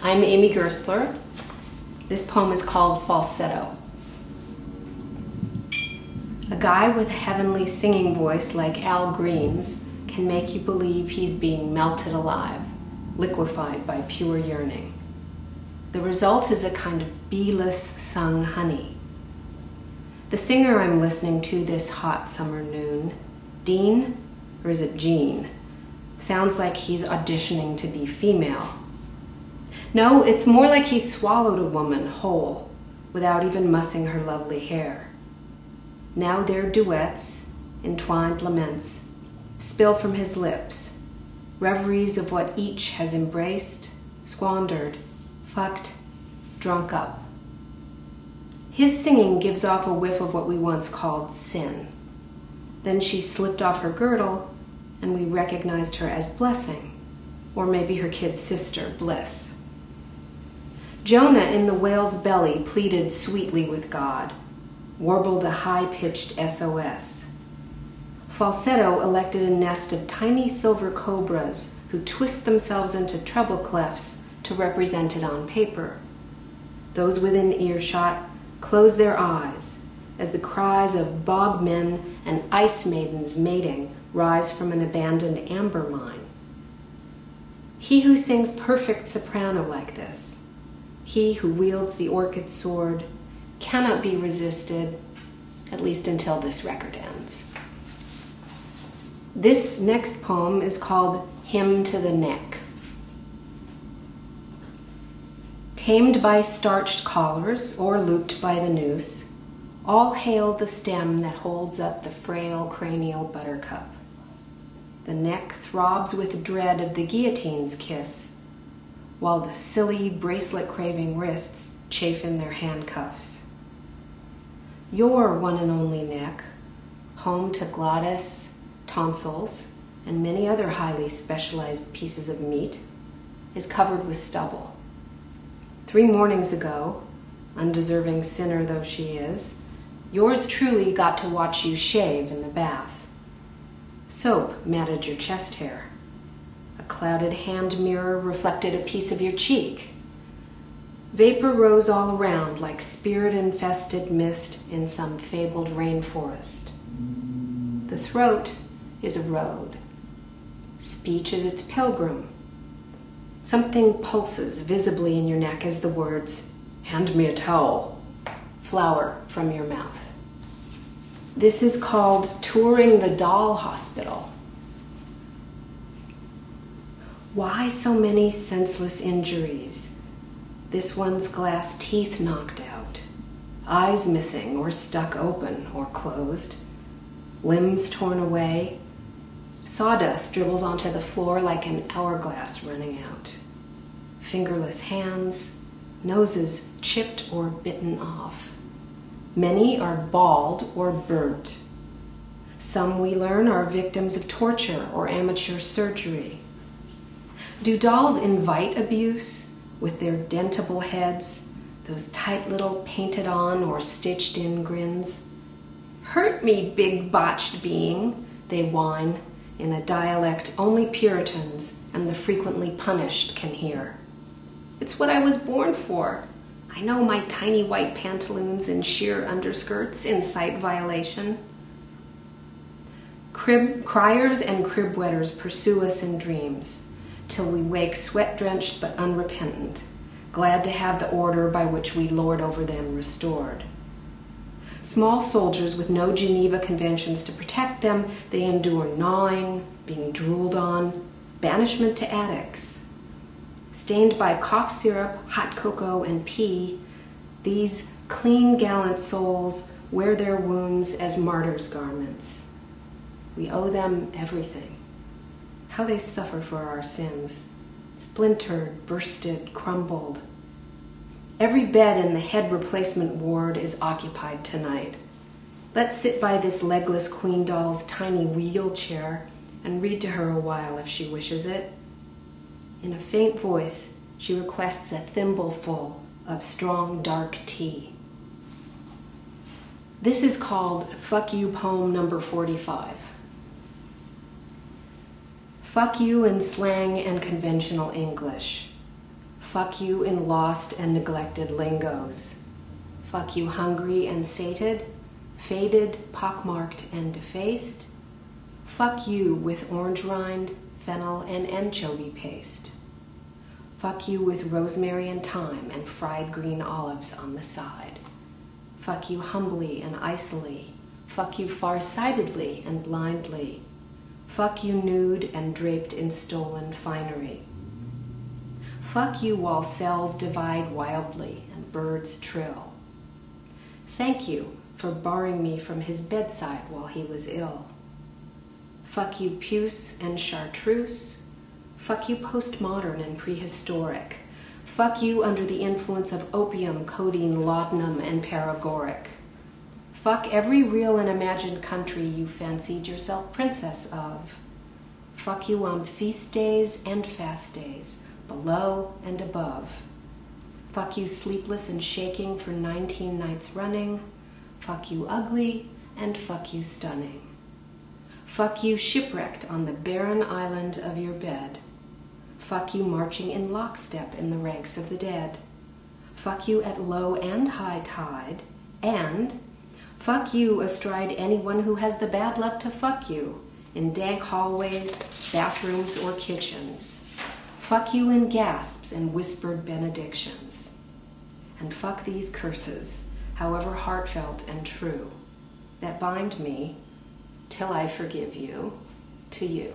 I'm Amy Gerstler. This poem is called Falsetto. A guy with a heavenly singing voice like Al Green's can make you believe he's being melted alive, liquefied by pure yearning. The result is a kind of bee-less sung honey. The singer I'm listening to this hot summer noon, Dean, or is it Gene, sounds like he's auditioning to be female. No, it's more like he swallowed a woman whole, without even mussing her lovely hair. Now their duets, entwined laments, spill from his lips, reveries of what each has embraced, squandered, fucked, drunk up. His singing gives off a whiff of what we once called sin. Then she slipped off her girdle, and we recognized her as Blessing, or maybe her kid sister, Bliss. Jonah in the whale's belly pleaded sweetly with God, warbled a high-pitched SOS. Falsetto elected a nest of tiny silver cobras who twist themselves into treble clefs to represent it on paper. Those within earshot close their eyes as the cries of bogmen and ice maidens mating rise from an abandoned amber mine. He who sings perfect soprano like this, he who wields the orchid sword, cannot be resisted, at least until this record ends. This next poem is called Hymn to the Neck. Tamed by starched collars or looped by the noose, all hail the stem that holds up the frail cranial buttercup. The neck throbs with dread of the guillotine's kiss, while the silly bracelet-craving wrists chafe in their handcuffs. Your one and only neck, home to glottis, tonsils, and many other highly specialized pieces of meat, is covered with stubble. 3 mornings ago, undeserving sinner though she is, yours truly got to watch you shave in the bath. Soap matted your chest hair. A clouded hand mirror reflected a piece of your cheek. Vapor rose all around like spirit-infested mist in some fabled rainforest. The throat is a road. Speech is its pilgrim. Something pulses visibly in your neck as the words, "Hand me a towel," flower from your mouth. This is called touring the doll hospital. Why so many senseless injuries? This one's glass teeth knocked out, eyes missing or stuck open or closed, limbs torn away. Sawdust dribbles onto the floor like an hourglass running out. Fingerless hands, noses chipped or bitten off. Many are bald or burnt. Some, we learn, are victims of torture or amateur surgery. Do dolls invite abuse with their dentable heads, those tight little painted-on or stitched-in grins? "Hurt me, big botched being," they whine in a dialect only Puritans and the frequently punished can hear. "It's what I was born for. I know my tiny white pantaloons and sheer underskirts incite violation." Criers and crib wetters pursue us in dreams, till we wake sweat-drenched but unrepentant, glad to have the order by which we lord over them restored. Small soldiers with no Geneva conventions to protect them, they endure gnawing, being drooled on, banishment to attics. Stained by cough syrup, hot cocoa, and pee, these clean, gallant souls wear their wounds as martyrs' garments. We owe them everything. How they suffer for our sins, splintered, bursted, crumbled. Every bed in the head replacement ward is occupied tonight. Let's sit by this legless queen doll's tiny wheelchair and read to her a while if she wishes it. In a faint voice, she requests a thimbleful of strong, dark tea. This is called Fuck You Poem number 45. Fuck you in slang and conventional English. Fuck you in lost and neglected lingos. Fuck you hungry and sated, faded, pockmarked and defaced. Fuck you with orange rind, fennel and anchovy paste. Fuck you with rosemary and thyme and fried green olives on the side. Fuck you humbly and icily. Fuck you far-sightedly and blindly. Fuck you nude and draped in stolen finery. Fuck you while cells divide wildly and birds trill. Thank you for barring me from his bedside while he was ill. Fuck you puce and chartreuse. Fuck you postmodern and prehistoric. Fuck you under the influence of opium, codeine, laudanum, and paregoric. Fuck every real and imagined country you fancied yourself princess of. Fuck you on feast days and fast days, below and above. Fuck you sleepless and shaking for 19 nights running. Fuck you ugly, and fuck you stunning. Fuck you shipwrecked on the barren island of your bed. Fuck you marching in lockstep in the ranks of the dead. Fuck you at low and high tide. And fuck you astride anyone who has the bad luck to fuck you in dank hallways, bathrooms, or kitchens. Fuck you in gasps and whispered benedictions. And fuck these curses, however heartfelt and true, that bind me, till I forgive you, to you.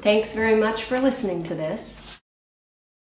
Thanks very much for listening to this.